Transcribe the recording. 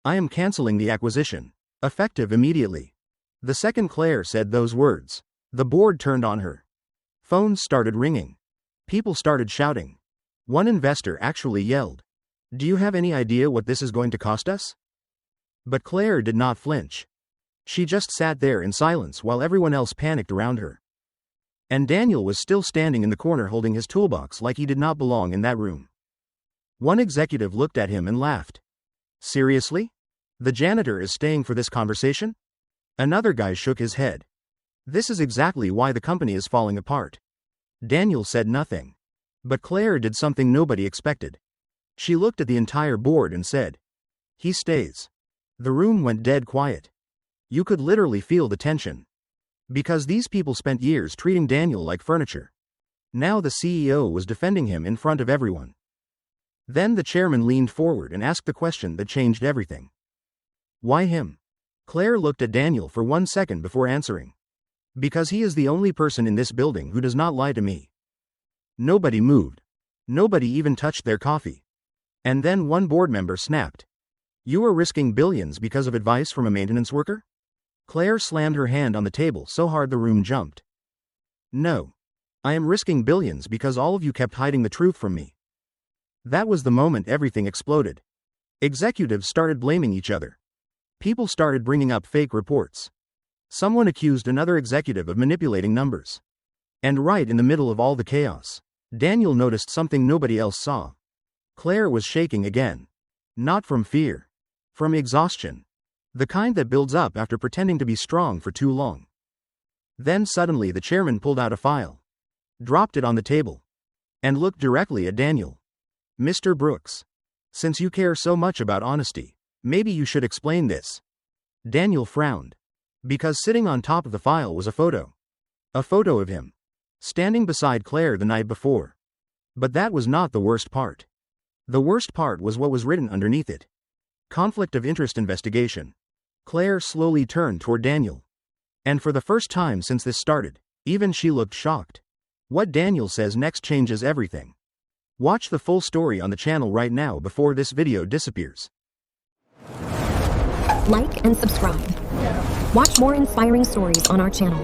I am canceling the acquisition. Effective immediately. The second Claire said those words, the board turned on her. Phones started ringing. People started shouting. One investor actually yelled, "Do you have any idea what this is going to cost us?" But Claire did not flinch. She just sat there in silence while everyone else panicked around her. And Daniel was still standing in the corner holding his toolbox like he did not belong in that room. One executive looked at him and laughed. Seriously? The janitor is staying for this conversation? Another guy shook his head. This is exactly why the company is falling apart. Daniel said nothing. But Claire did something nobody expected. She looked at the entire board and said, "He stays." The room went dead quiet. You could literally feel the tension. Because these people spent years treating Daniel like furniture. Now the CEO was defending him in front of everyone. Then the chairman leaned forward and asked the question that changed everything. Why him? Claire looked at Daniel for 1 second before answering. Because he is the only person in this building who does not lie to me. Nobody moved. Nobody even touched their coffee. And then one board member snapped. You are risking billions because of advice from a maintenance worker? Claire slammed her hand on the table so hard the room jumped. No. I am risking billions because all of you kept hiding the truth from me. That was the moment everything exploded. Executives started blaming each other. People started bringing up fake reports. Someone accused another executive of manipulating numbers. And right in the middle of all the chaos, Daniel noticed something nobody else saw. Claire was shaking again. Not from fear. From exhaustion. The kind that builds up after pretending to be strong for too long. Then suddenly the chairman pulled out a file. Dropped it on the table. And looked directly at Daniel. Mr. Brooks. Since you care so much about honesty, maybe you should explain this. Daniel frowned. Because sitting on top of the file was a photo. A photo of him. Standing beside Claire the night before. But that was not the worst part. The worst part was what was written underneath it. Conflict of interest investigation. Claire slowly turned toward Daniel. And for the first time since this started, even she looked shocked. What Daniel says next changes everything. Watch the full story on the channel right now before this video disappears. Like and subscribe. Watch more inspiring stories on our channel.